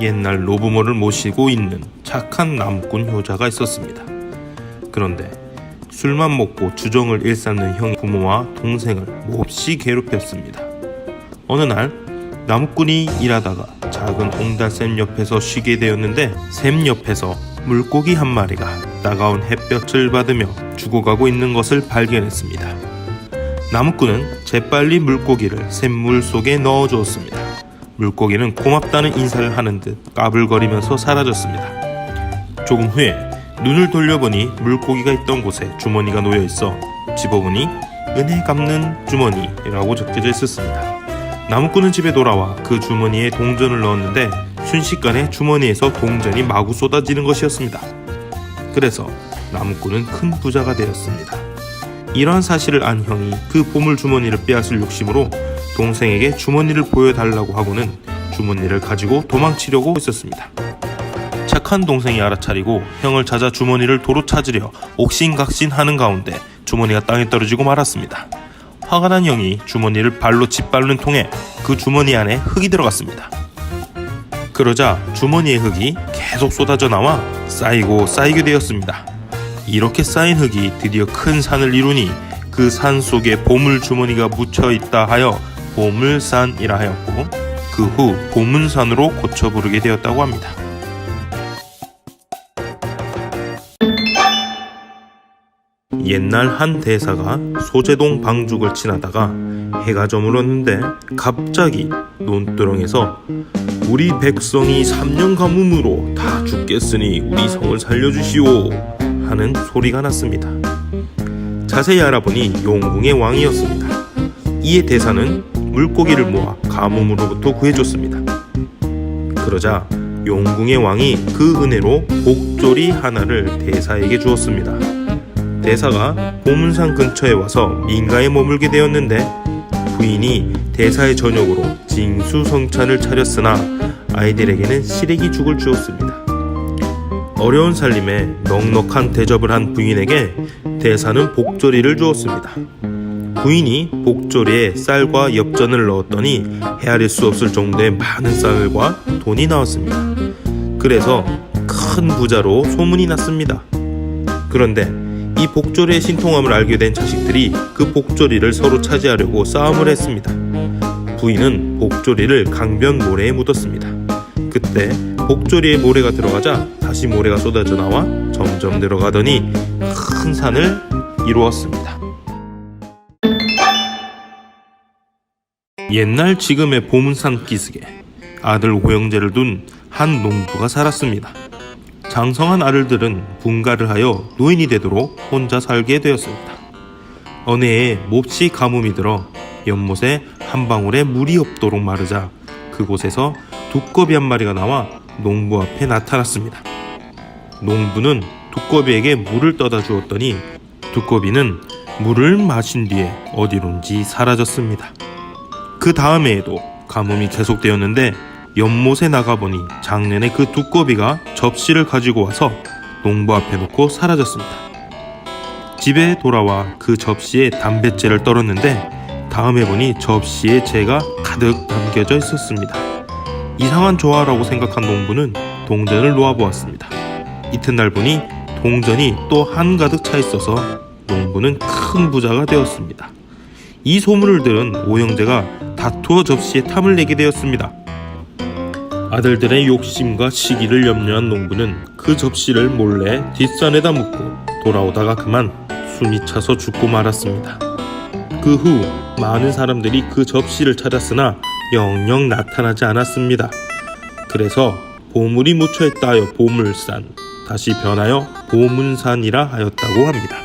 옛날 노부모를 모시고 있는 착한 나무꾼 효자가 있었습니다. 그런데 술만 먹고 주정을 일삼는 형이 부모와 동생을 몹시 괴롭혔습니다. 어느 날 나무꾼이 일하다가 작은 옹달샘 옆에서 쉬게 되었는데, 샘 옆에서 물고기 한 마리가 따가운 햇볕을 받으며 죽어가고 있는 것을 발견했습니다. 나무꾼은 재빨리 물고기를 샘물 속에 넣어주었습니다. 물고기는 고맙다는 인사를 하는 듯 까불거리면서 사라졌습니다. 조금 후에 눈을 돌려보니 물고기가 있던 곳에 주머니가 놓여있어 집어보니 은혜 갚는 주머니라고 적혀져 있었습니다. 나무꾼은 집에 돌아와 그 주머니에 동전을 넣었는데 순식간에 주머니에서 동전이 마구 쏟아지는 것이었습니다. 그래서 나무꾼은 큰 부자가 되었습니다. 이러한 사실을 안 형이 그 보물 주머니를 빼앗을 욕심으로 동생에게 주머니를 보여달라고 하고는 주머니를 가지고 도망치려고 했었습니다. 착한 동생이 알아차리고 형을 찾아 주머니를 도로 찾으려 옥신각신하는 가운데 주머니가 땅에 떨어지고 말았습니다. 화가 난 형이 주머니를 발로 짓밟는 통에 그 주머니 안에 흙이 들어갔습니다. 그러자 주머니의 흙이 계속 쏟아져 나와 쌓이게 되었습니다. 이렇게 쌓인 흙이 드디어 큰 산을 이루니 그 산 속에 보물 주머니가 묻혀있다 하여 보물산이라 하였고, 그 후 보문산으로 고쳐 부르게 되었다고 합니다. 옛날 한 대사가 소재동 방죽을 지나다가 해가 저물었는데 갑자기 논두렁에서 우리 백성이 3년 가뭄으로 다 죽겠으니 우리 성을 살려주시오 하는 소리가 났습니다. 자세히 알아보니 용궁의 왕이었습니다. 이에 대사는 물고기를 모아 가뭄으로부터 구해줬습니다. 그러자 용궁의 왕이 그 은혜로 복조리 하나를 대사에게 주었습니다. 대사가 보문산 근처에 와서 민가에 머물게 되었는데 부인이 대사의 저녁으로 징수성찬을 차렸으나 아이들에게는 시래기 죽을 주었습니다. 어려운 살림에 넉넉한 대접을 한 부인에게 대사는 복조리를 주었습니다. 부인이 복조리에 쌀과 엽전을 넣었더니 헤아릴 수 없을 정도의 많은 쌀과 돈이 나왔습니다. 그래서 큰 부자로 소문이 났습니다. 그런데 이 복조리의 신통함을 알게 된 자식들이 그 복조리를 서로 차지하려고 싸움을 했습니다. 부인은 복조리를 강변 모래에 묻었습니다. 그때 복조리에 모래가 들어가자 다시 모래가 쏟아져 나와 점점 늘어가더니 큰 산을 이루었습니다. 옛날 지금의 보문산 기슭에 아들 오영재를 둔 한 농부가 살았습니다. 장성한 아들들은 분가를 하여 노인이 되도록 혼자 살게 되었습니다. 어느 해에 몹시 가뭄이 들어 연못에 한 방울의 물이 없도록 마르자 그곳에서 두꺼비 한 마리가 나와 농부 앞에 나타났습니다. 농부는 두꺼비에게 물을 떠다 주었더니 두꺼비는 물을 마신 뒤에 어디론지 사라졌습니다. 그 다음 해에도 가뭄이 계속되었는데 연못에 나가보니 작년에 그 두꺼비가 접시를 가지고 와서 농부 앞에 놓고 사라졌습니다. 집에 돌아와 그 접시에 담뱃재를 떨었는데 다음에 보니 접시에 재가 가득 담겨져 있었습니다. 이상한 조화라고 생각한 농부는 동전을 놓아보았습니다. 이튿날 보니 동전이 또 한가득 차 있어서 농부는 큰 부자가 되었습니다. 이 소문을 들은 오영재가 다투어 접시에 탐을 내게 되었습니다. 아들들의 욕심과 시기를 염려한 농부는 그 접시를 몰래 뒷산에다 묻고 돌아오다가 그만 숨이 차서 죽고 말았습니다. 그 후 많은 사람들이 그 접시를 찾았으나 영영 나타나지 않았습니다. 그래서 보물이 묻혀있다 하여 보물산, 다시 변하여 보문산이라 하였다고 합니다.